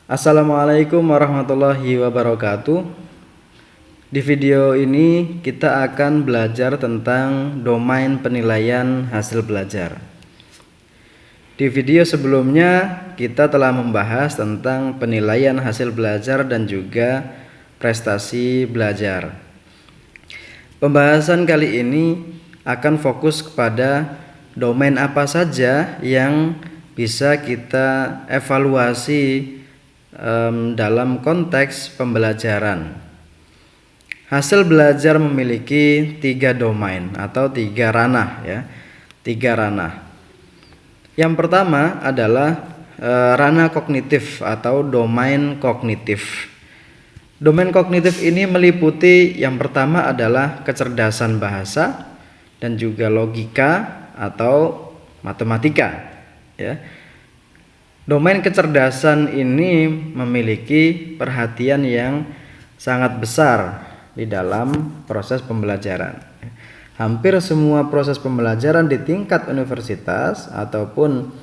Assalamualaikum warahmatullahi wabarakatuh. Di video ini kita akan belajar tentang domain penilaian hasil belajar. Di video sebelumnya kita telah membahas tentang penilaian hasil belajar dan juga prestasi belajar. Pembahasan kali ini akan fokus kepada domain apa saja yang bisa kita evaluasi dalam konteks pembelajaran. Hasil belajar memiliki 3 domain atau 3 ranah ya. 3 ranah. Yang pertama adalah ranah kognitif atau domain kognitif. Domain kognitif ini meliputi yang pertama adalah kecerdasan bahasa dan juga logika atau matematika ya. Domain kecerdasan ini memiliki perhatian yang sangat besar di dalam proses pembelajaran. Hampir semua proses pembelajaran di tingkat universitas ataupun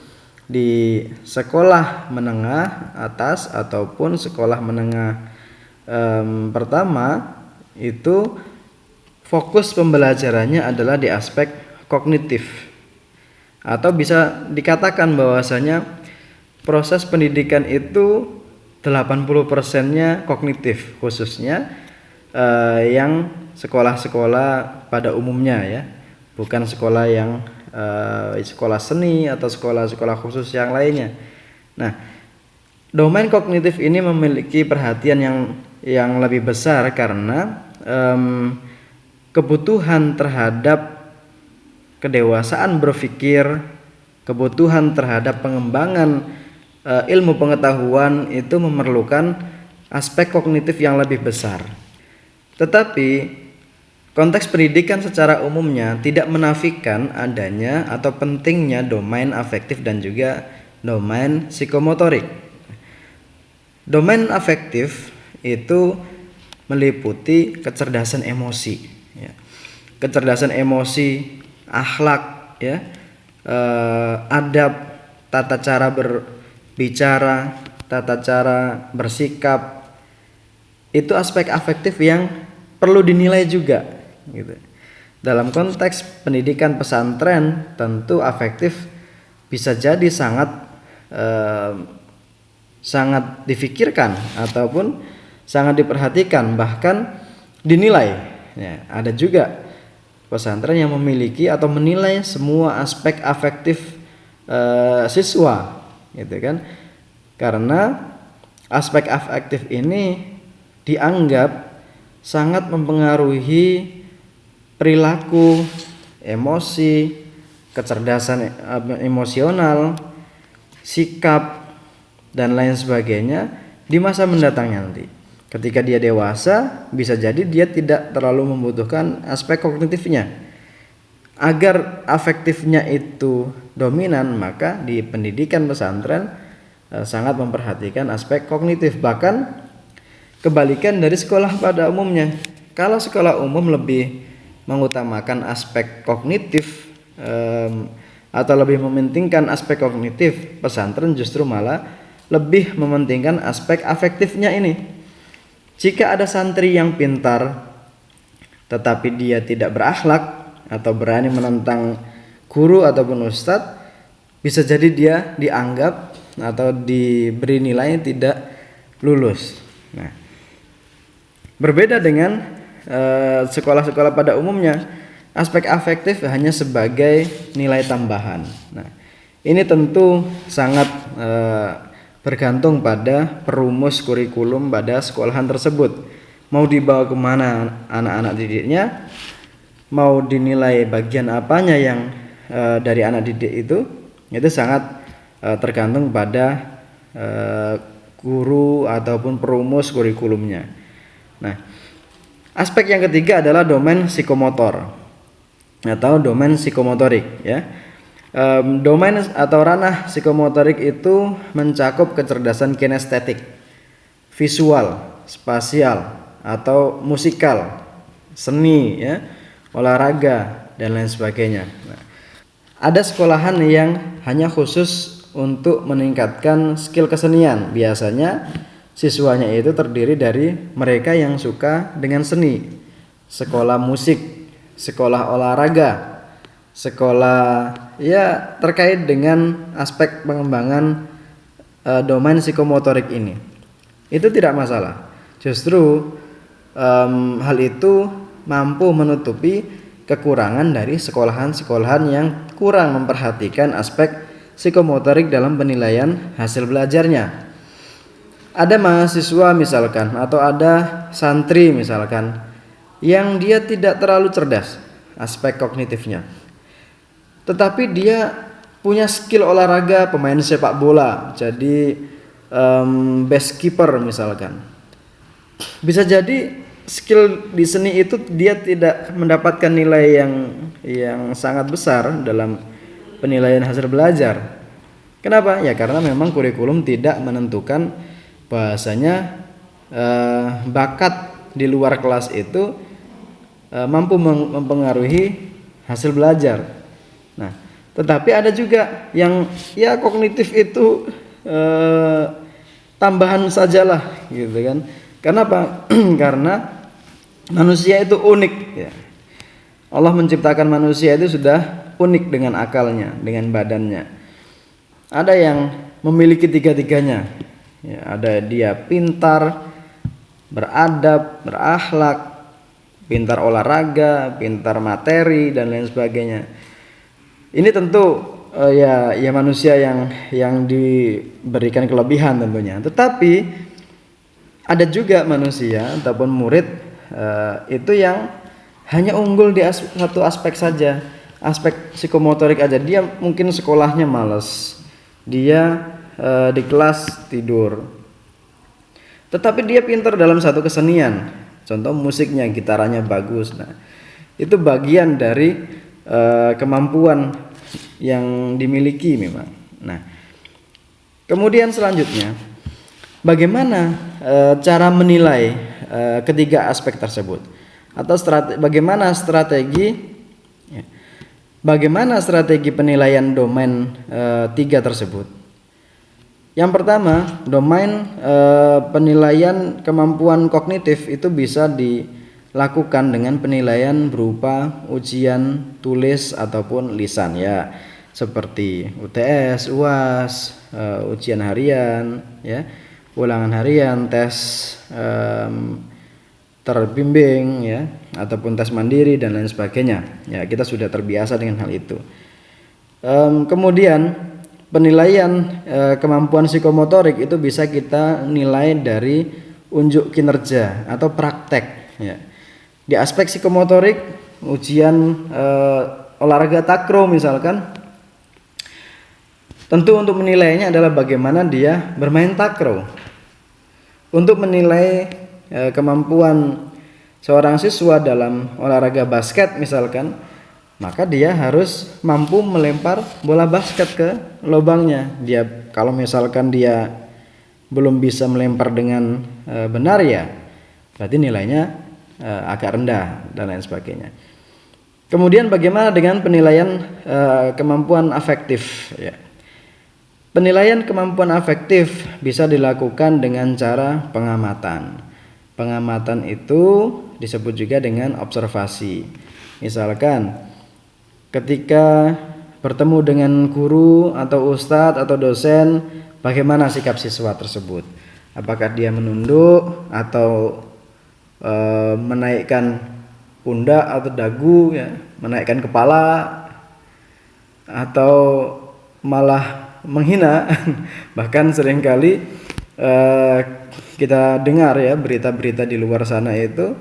di sekolah menengah atas ataupun sekolah menengah pertama itu fokus pembelajarannya adalah di aspek kognitif, atau bisa dikatakan bahwasanya proses pendidikan itu 80%-nya kognitif, khususnya yang sekolah-sekolah pada umumnya ya, bukan sekolah yang sekolah seni atau sekolah-sekolah khusus yang lainnya. Nah, domain kognitif ini memiliki perhatian yang lebih besar karena kebutuhan terhadap kedewasaan berpikir, kebutuhan terhadap pengembangan ilmu pengetahuan itu memerlukan aspek kognitif yang lebih besar. Tetapi konteks pendidikan secara umumnya tidak menafikan adanya atau pentingnya domain afektif dan juga domain psikomotorik. Domain afektif itu meliputi kecerdasan emosi ya. Kecerdasan emosi, akhlak ya, adab, tata cara berbicara, tata cara bersikap, itu aspek afektif yang perlu dinilai juga gitu. Dalam konteks pendidikan pesantren tentu afektif bisa jadi sangat difikirkan ataupun sangat diperhatikan, bahkan dinilai ya. Ada juga pesantren yang memiliki atau menilai semua aspek afektif siswa gitu kan, karena aspek afektif ini dianggap sangat mempengaruhi perilaku, emosi, kecerdasan emosional, sikap dan lain sebagainya di masa mendatang nanti. Ketika dia dewasa, bisa jadi dia tidak terlalu membutuhkan aspek kognitifnya. Agar afektifnya itu dominan, maka di pendidikan pesantren sangat memperhatikan aspek kognitif. Bahkan kebalikan dari sekolah pada umumnya. Kalau sekolah umum lebih mengutamakan aspek kognitif atau lebih mementingkan aspek kognitif, pesantren justru malah lebih mementingkan aspek afektifnya ini. Jika ada santri yang pintar tetapi dia tidak berakhlak atau berani menentang guru ataupun ustadz, bisa jadi dia dianggap atau diberi nilai tidak lulus. Nah, berbeda dengan sekolah-sekolah pada umumnya, aspek afektif hanya sebagai nilai tambahan. Nah, ini tentu sangat bergantung pada perumus kurikulum pada sekolahan tersebut. Mau dibawa kemana anak-anak didiknya, mau dinilai bagian apanya yang dari anak didik itu sangat tergantung pada guru ataupun perumus kurikulumnya. Nah, aspek yang ketiga adalah domain psikomotor atau domain psikomotorik ya. Domain atau ranah psikomotorik itu mencakup kecerdasan kinestetik, visual, spasial atau musikal, seni ya, olahraga dan lain sebagainya. Nah, ada sekolahan yang hanya khusus untuk meningkatkan skill kesenian. Biasanya siswanya itu terdiri dari mereka yang suka dengan seni, sekolah musik, sekolah olahraga, sekolah ya terkait dengan aspek pengembangan domain psikomotorik ini. Itu tidak masalah. Justru hal itu mampu menutupi kekurangan dari sekolahan-sekolahan yang kurang memperhatikan aspek psikomotorik dalam penilaian hasil belajarnya. Ada mahasiswa misalkan atau ada santri misalkan yang dia tidak terlalu cerdas aspek kognitifnya, tetapi dia punya skill olahraga, pemain sepak bola, jadi base keeper misalkan. Bisa jadi skill di seni itu dia tidak mendapatkan nilai yang sangat besar dalam penilaian hasil belajar. Kenapa? Ya karena memang kurikulum tidak menentukan bahasanya bakat di luar kelas itu mampu mempengaruhi hasil belajar. Nah, tetapi ada juga yang ya kognitif itu tambahan sajalah gitu kan. Kenapa? Karena manusia itu unik ya. Allah menciptakan manusia itu sudah unik dengan akalnya, dengan badannya. Ada yang memiliki tiga-tiganya. Ya, ada dia pintar, beradab, berakhlak, pintar olahraga, pintar materi dan lain sebagainya. Ini tentu ya manusia yang diberikan kelebihan tentunya. Tetapi ada juga manusia ataupun murid itu yang hanya unggul di satu aspek saja, aspek psikomotorik aja. Dia mungkin sekolahnya malas, dia di kelas tidur, tetapi dia pintar dalam satu kesenian. Contoh musiknya, gitarannya bagus. Nah, itu bagian dari kemampuan yang dimiliki memang. Nah, kemudian selanjutnya, bagaimana cara menilai ketiga aspek tersebut, atau bagaimana strategi penilaian domain tiga tersebut? Yang pertama, domain penilaian kemampuan kognitif itu bisa dilakukan dengan penilaian berupa ujian tulis ataupun lisan ya, seperti UTS, UAS, ujian harian ya, ulangan harian, tes terbimbing ya, ataupun tes mandiri dan lain sebagainya. Ya, kita sudah terbiasa dengan hal itu. Kemudian penilaian kemampuan psikomotorik itu bisa kita nilai dari unjuk kinerja atau praktek ya. Di aspek psikomotorik, ujian olahraga takraw misalkan, tentu untuk menilainya adalah bagaimana dia bermain takraw. Untuk menilai kemampuan seorang siswa dalam olahraga basket misalkan, maka dia harus mampu melempar bola basket ke lubangnya. Dia kalau misalkan dia belum bisa melempar dengan benar ya, berarti nilainya agak rendah dan lain sebagainya. Kemudian bagaimana dengan penilaian kemampuan afektif ya. Penilaian kemampuan afektif bisa dilakukan dengan cara pengamatan. Pengamatan itu disebut juga dengan observasi. Misalkan ketika bertemu dengan guru atau ustadz atau dosen, bagaimana sikap siswa tersebut? Apakah dia menunduk atau menaikkan pundak atau dagu ya, menaikkan kepala, atau malah menghina? Bahkan seringkali kita dengar ya berita-berita di luar sana itu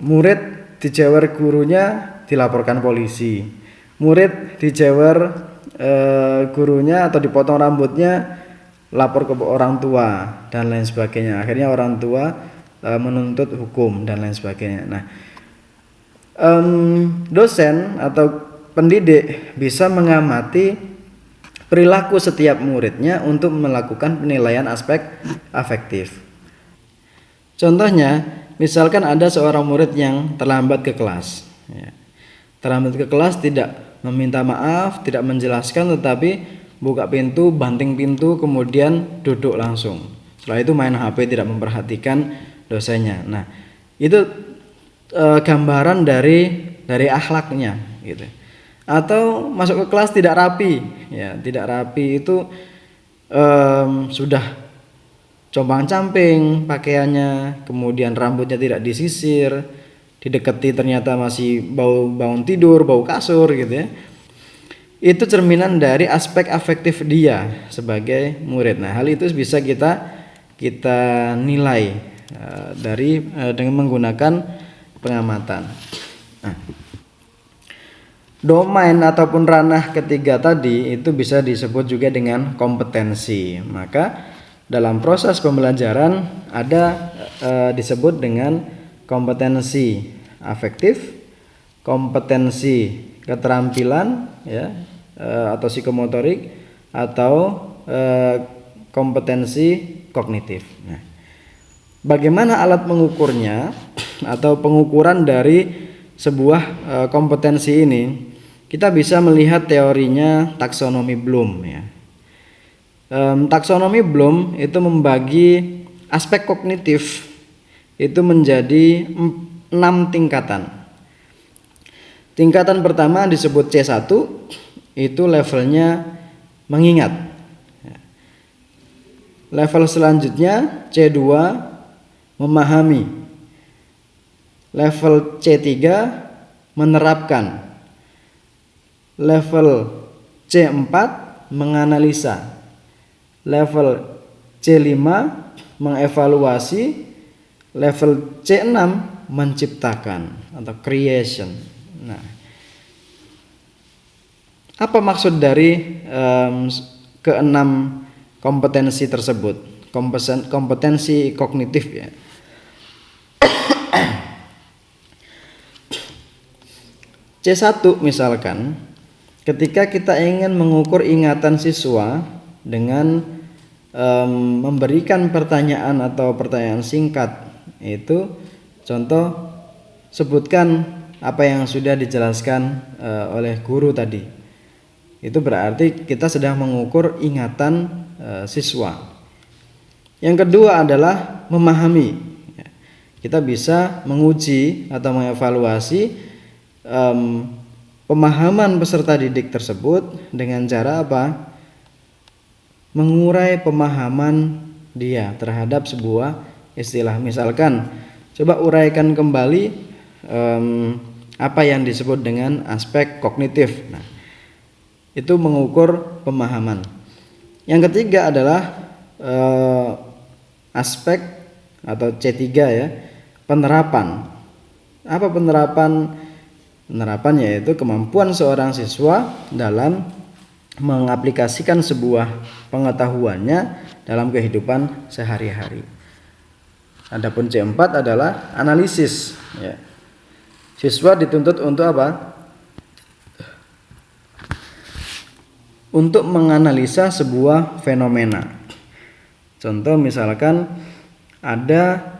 murid dijewer gurunya dilaporkan polisi, murid dijewer gurunya atau dipotong rambutnya lapor ke orang tua dan lain sebagainya. Akhirnya orang tua menuntut hukum dan lain sebagainya. Nah, dosen atau pendidik bisa mengamati perilaku setiap muridnya untuk melakukan penilaian aspek afektif. Contohnya, misalkan ada seorang murid yang terlambat ke kelas ya. Terlambat ke kelas, tidak meminta maaf, tidak menjelaskan, tetapi buka pintu, banting pintu, kemudian duduk langsung. Setelah itu main HP, tidak memperhatikan dosennya. Nah, itu gambaran dari akhlaknya gitu. Atau masuk ke kelas tidak rapi, ya tidak rapi itu sudah compang-camping pakaiannya, kemudian rambutnya tidak disisir, didekati ternyata masih bau bangun tidur, bau kasur gitu ya. Itu cerminan dari aspek afektif dia sebagai murid. Nah, hal itu bisa kita nilai dengan menggunakan pengamatan. Nah, domain ataupun ranah ketiga tadi itu bisa disebut juga dengan kompetensi. Maka dalam proses pembelajaran ada disebut dengan kompetensi afektif, kompetensi keterampilan ya, atau psikomotorik, atau kompetensi kognitif. Nah, bagaimana alat mengukurnya atau pengukuran dari sebuah kompetensi ini? Kita bisa melihat teorinya taksonomi Bloom ya. Taksonomi Bloom itu membagi aspek kognitif itu menjadi 6 tingkatan. Tingkatan pertama disebut C1, itu levelnya mengingat. Level selanjutnya C2 memahami. Level C3 menerapkan. Level C4 menganalisa. Level C5 mengevaluasi. Level C6 menciptakan atau creation. Nah, apa maksud dari keenam kompetensi tersebut? Kompetensi kognitif ya. C1 misalkan, ketika kita ingin mengukur ingatan siswa dengan memberikan pertanyaan atau pertanyaan singkat, itu contoh, sebutkan apa yang sudah dijelaskan oleh guru tadi. Itu berarti kita sedang mengukur ingatan siswa. Yang kedua adalah memahami. Kita bisa menguji atau mengevaluasi pemahaman peserta didik tersebut dengan cara apa? Mengurai pemahaman dia terhadap sebuah istilah. Misalkan, coba uraikan kembali apa yang disebut dengan aspek kognitif. Nah, itu mengukur pemahaman. Yang ketiga adalah aspek atau C3 ya, penerapan. Apa penerapan? Penerapan yaitu kemampuan seorang siswa dalam mengaplikasikan sebuah pengetahuannya dalam kehidupan sehari-hari. Adapun C4 adalah analisis ya. Siswa dituntut untuk apa? Untuk menganalisa sebuah fenomena. Contoh misalkan ada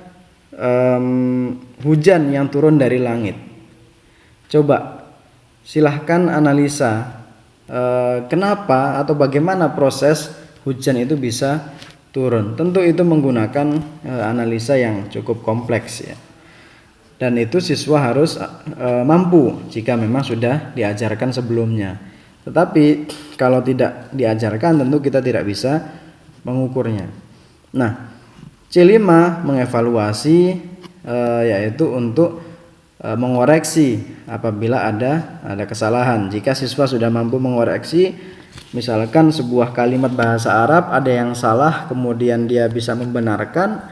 hujan yang turun dari langit. Coba silahkan analisa kenapa atau bagaimana proses hujan itu bisa turun. Tentu itu menggunakan analisa yang cukup kompleks ya. Dan itu siswa harus mampu jika memang sudah diajarkan sebelumnya. Tetapi kalau tidak diajarkan tentu kita tidak bisa mengukurnya. Nah, C5 mengevaluasi yaitu untuk mengoreksi apabila ada kesalahan. Jika siswa sudah mampu mengoreksi, misalkan sebuah kalimat bahasa Arab ada yang salah, kemudian dia bisa membenarkan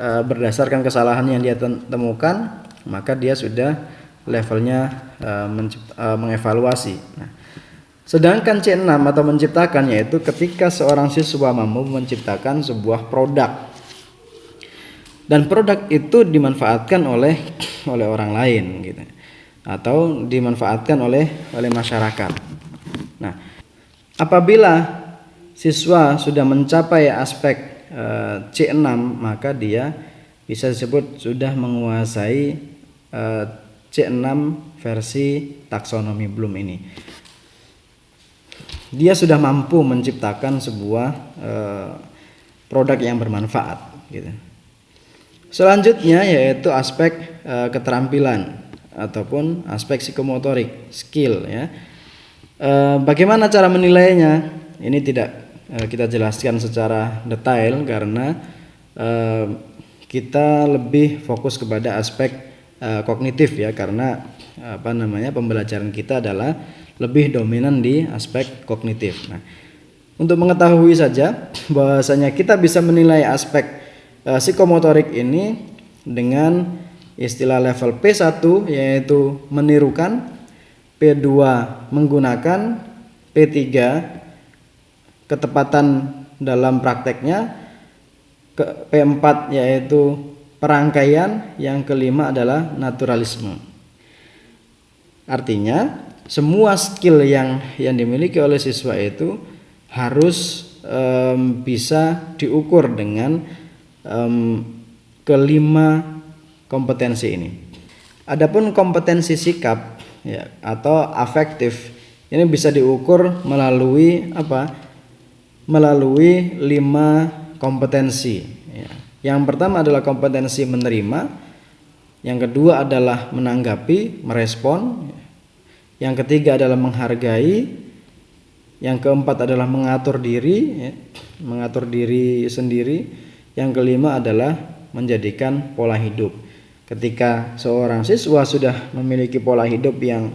berdasarkan kesalahan yang dia temukan, maka dia sudah levelnya mengevaluasi. Nah, sedangkan C6 atau menciptakan yaitu ketika seorang siswa mampu menciptakan sebuah produk dan produk itu dimanfaatkan oleh orang lain gitu, atau dimanfaatkan oleh masyarakat. Nah, apabila siswa sudah mencapai aspek C6, maka dia bisa disebut sudah menguasai C6 versi taksonomi Bloom ini. dia sudah mampu menciptakan sebuah produk yang bermanfaat gitu. Selanjutnya yaitu aspek keterampilan ataupun aspek psikomotorik, skill ya. Bagaimana cara menilainya? Ini tidak kita jelaskan secara detail karena kita lebih fokus kepada aspek kognitif ya, karena pembelajaran kita adalah lebih dominan di aspek kognitif. Nah, untuk mengetahui saja bahwasanya kita bisa menilai aspek psikomotorik ini dengan istilah level P1 yaitu menirukan, P2 menggunakan, P3 ketepatan dalam prakteknya, P4 yaitu perangkaian, yang kelima adalah naturalisme. Artinya semua skill yang dimiliki oleh siswa itu harus bisa diukur dengan kelima kompetensi ini. Adapun kompetensi sikap ya, atau afektif ini bisa diukur melalui Melalui 5 kompetensi. Ya. Yang pertama adalah kompetensi menerima, yang kedua adalah menanggapi, merespon, yang ketiga adalah menghargai, yang keempat adalah mengatur diri, ya, mengatur diri sendiri. Yang kelima adalah menjadikan pola hidup. Ketika seorang siswa sudah memiliki pola hidup yang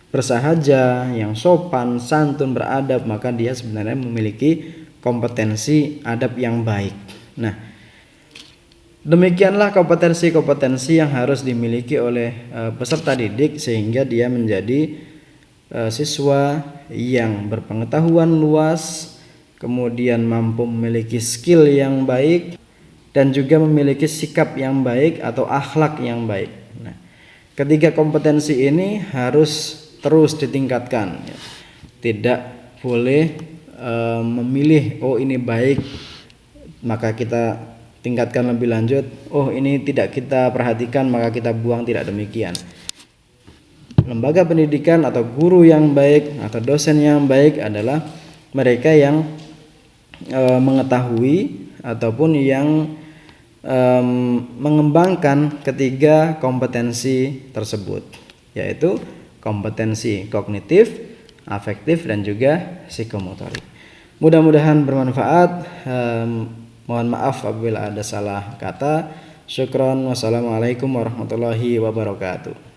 bersahaja, yang sopan, santun, beradab, maka dia sebenarnya memiliki kompetensi adab yang baik. Nah, demikianlah kompetensi-kompetensi yang harus dimiliki oleh peserta didik sehingga dia menjadi siswa yang berpengetahuan luas, kemudian mampu memiliki skill yang baik, dan juga memiliki sikap yang baik atau akhlak yang baik. Nah, ketiga kompetensi ini harus terus ditingkatkan. Tidak boleh memilih, oh ini baik, maka kita tingkatkan lebih lanjut. Oh ini tidak kita perhatikan, maka kita buang. Tidak demikian. Lembaga pendidikan atau guru yang baik atau dosen yang baik adalah mereka yang mengetahui ataupun yang mengembangkan ketiga kompetensi tersebut, yaitu kompetensi kognitif, afektif, dan juga psikomotorik. Mudah-mudahan bermanfaat. Mohon maaf apabila ada salah kata. Syukron. Wassalamualaikum warahmatullahi wabarakatuh.